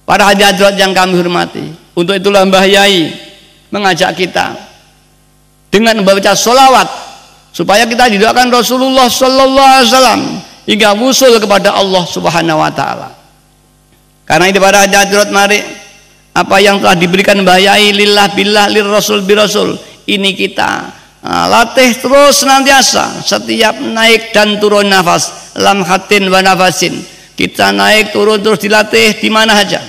Para hadirat yang kami hormati, untuk itulah Mbah Yai mengajak kita dengan membaca sholawat supaya kita didoakan Rasulullah Sallallahu Alaihi Wasallam hingga wusul kepada Allah Subhanahu Wa Taala. Karena itu para hadirat, mari apa yang telah diberikan Mbah Yai lillah billah lir rasul bi rasul ini kita latih terus senantiasa, setiap naik dan turun nafas, lamhatin wa nafasin, kita naik turun terus dilatih di mana saja.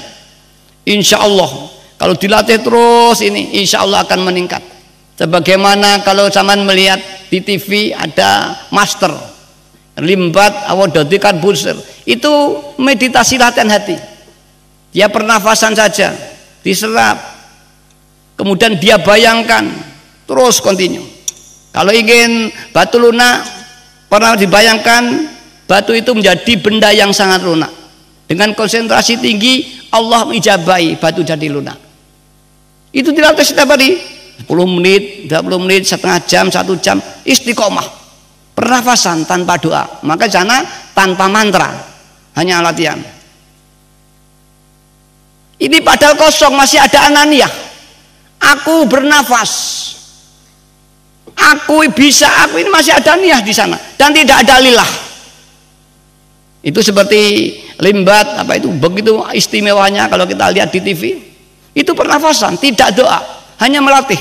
Insya Allah kalau dilatih terus ini insya Allah akan meningkat. Sebagaimana kalau zaman melihat di TV ada master limbat awadadikan busir, itu meditasi latihan hati. Dia pernafasan saja diserap, kemudian dia bayangkan terus kontinu. Kalau ingin batu lunak, pernah dibayangkan batu itu menjadi benda yang sangat lunak. Dengan konsentrasi tinggi Allah mengijabahi batu jadi lunak. Itu dilatih setiap hari 10 menit, 20 menit, setengah jam, 1 jam, istiqomah, pernafasan tanpa doa. Maka sana tanpa mantra, hanya latihan. Ini padahal kosong, masih ada ananiyah. Aku bernafas, aku bisa, aku ini masih ada niat di sana dan tidak ada lillah. Itu seperti limbat apa itu, begitu istimewanya kalau kita lihat di TV. Itu pernafasan, tidak doa, hanya melatih.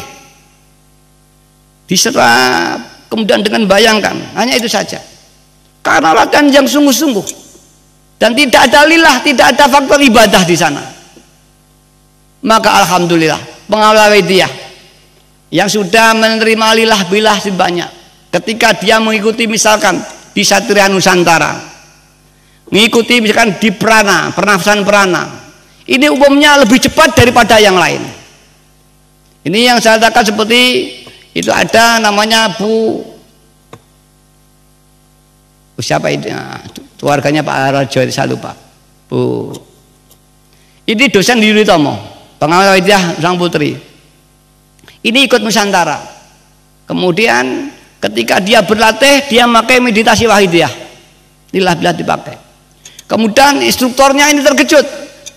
Diserap, kemudian dengan bayangkan, hanya itu saja. Karena latihan yang sungguh-sungguh dan tidak ada lillah, tidak ada faktor ibadah di sana. Maka alhamdulillah pengawal Widiyah yang sudah menerima lillah billah banyak, ketika dia mengikuti misalkan di Satria Nusantara, mengikuti misalkan di prana, pernafasan prana, ini umumnya lebih cepat daripada yang lain. Ini yang saya katakan seperti itu, ada namanya Bu siapa itu, keluarganya Pak Rajo, saya lupa. Bu ini dosen di Yuditomo, pengawal Widiyah sang putri. Ini ikut Nusantara. Kemudian ketika dia berlatih, dia memakai meditasi wahidiyah, lillah billah dipakai. Kemudian instrukturnya ini terkejut,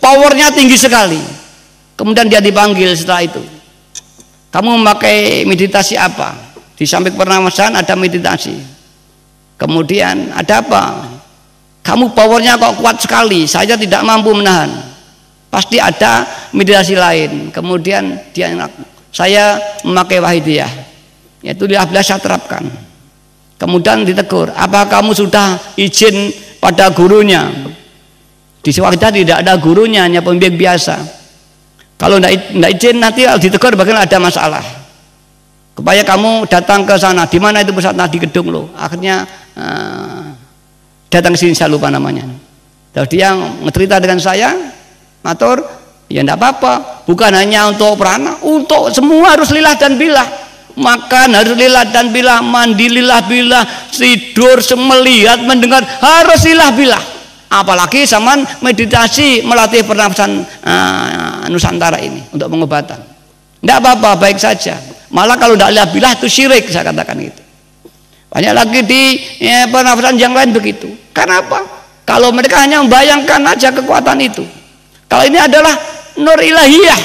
powernya tinggi sekali. Kemudian dia dipanggil setelah itu, kamu memakai meditasi apa? Di samping pernafasan ada meditasi. Kemudian ada apa? Kamu powernya kok kuat sekali, saya tidak mampu menahan. Pasti ada meditasi lain. Kemudian dia, saya memakai wahidiyah, yaitu lillah billah saya terapkan. Kemudian ditegur, apa kamu sudah izin pada gurunya? Di Wahidiyah tidak ada gurunya, hanya pembimbing biasa. Kalau tidak izin nanti ditegur bagaimana, ada masalah. Supaya kamu datang ke sana, di mana itu pusatnya, di gedung lo. Akhirnya datang ke sini, saya lupa namanya. Terus dia cerita dengan saya, matur, ya tidak apa-apa, bukan hanya untuk prana, untuk semua harus lillah dan billah. Makan harus lillah dan billah, mandi lillah billah, tidur, melihat, mendengar harus lillah billah. Apalagi zaman meditasi melatih pernafasan Nusantara ini untuk pengobatan. Tidak apa-apa, baik saja. Malah kalau tidak lillah billah itu syirik, saya katakan itu. Banyak lagi di pernafasan yang lain begitu. Karena apa? Kalau mereka hanya membayangkan aja kekuatan itu. Kalau ini adalah nur ilahiyah,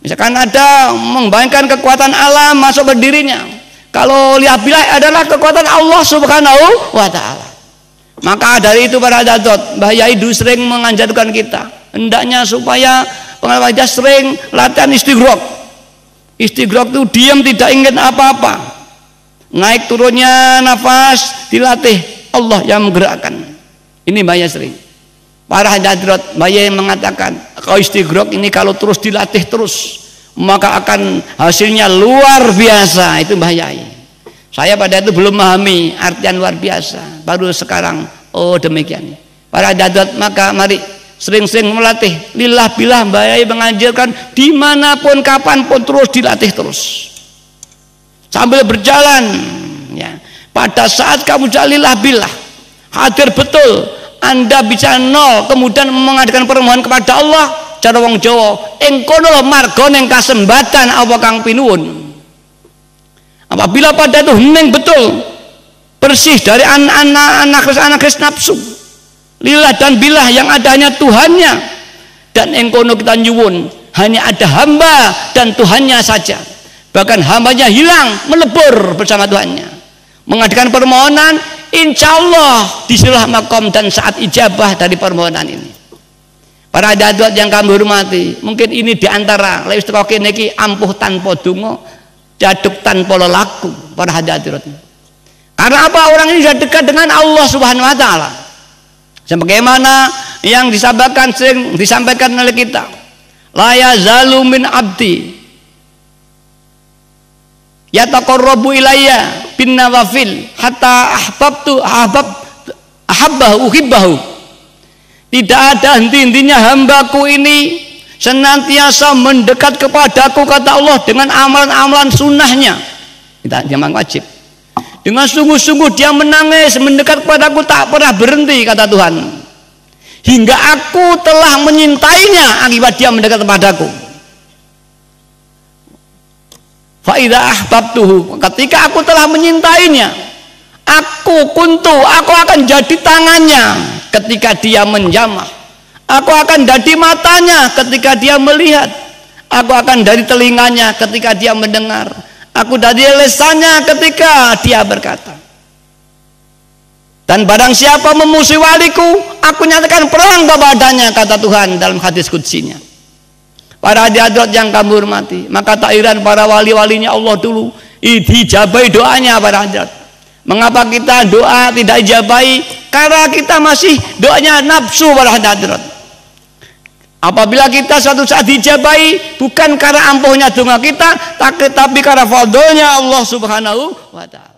misalkan ada membayangkan kekuatan alam masuk berdirinya. Kalau lillah billah adalah kekuatan Allah Subhanahu wa Ta'ala. Maka dari itu para hadirat, Mbah Yai sering menganjurkan kita hendaknya supaya pengawal Widiyah sering latihan istighraq. Istighraq itu diam, tidak ingin apa-apa. Naik turunnya nafas dilatih, Allah yang menggerakkan. Ini Mbah Yai sering. Para hadirat, Mbah Yai mengatakan kalau istighraq ini kalau terus dilatih terus, maka akan hasilnya luar biasa. Itu Mbah Yai. Saya pada itu belum memahami artian luar biasa, baru sekarang oh demikian. Para hadirat, maka mari sering-sering melatih lillah billah. Mbah Yai menganjurkan dimanapun kapanpun terus dilatih terus sambil berjalan ya. Pada saat kamu lillah billah hadir betul, Anda bisa nol, kemudian mengadakan permohonan kepada Allah cara wong Jawa, engkono marga ning kasembatan apa kang pinuwun. Apabila pada itu hening betul, bersih dari anak nafsu, lillah dan billah yang adanya Tuhannya, dan engkono kita nyuwun hanya ada hamba dan Tuhannya saja. Bahkan hambanya hilang melebur bersama Tuhannya, mengadakan permohonan, insya Allah disuruh makom dan saat ijabah dari permohonan ini. Para hadirat yang kami hormati, mungkin ini diantara lewis teroki niki ampuh tanpa dungo, jaduk tanpa lelaku. Para hadirat, karena apa? Orang ini sudah dekat dengan Allah Subhanahu Wa Taala. Sebagaimana yang disampaikan oleh kita, la yazalu min abdi yataqarrabu ilayya bin nawafil hatta ahabbahu uhibbahu. Tidak ada henti-hentinya hambaku ini senantiasa mendekat kepadaku, kata Allah, dengan amalan-amalan sunnahnya. Kita memang wajib. Dengan sungguh-sungguh dia menangis mendekat kepadaku, tak pernah berhenti, kata Tuhan, hingga aku telah menyintainya akibat dia mendekat kepadaku. Fa idza ahbabtuhu, ketika aku telah menyintainya, aku akan jadi tangannya ketika dia menjamah, aku akan jadi matanya ketika dia melihat, aku akan dari telinganya ketika dia mendengar, aku dari lesannya ketika dia berkata. Dan barang siapa memusuhi waliku, aku nyatakan perang kepadanya, kata Tuhan dalam hadis qudsinya. Para hadirat yang kami hormati, maka tak heran para wali-walinya Allah dulu dijabai doanya. Para hadirat, mengapa kita doa tidak dijabai? Karena kita masih doanya nafsu. Para hadirat, apabila kita suatu saat dijabai, bukan karena ampuhnya doa kita, tapi karena fadlnya Allah Subhanahu Wa Ta'ala.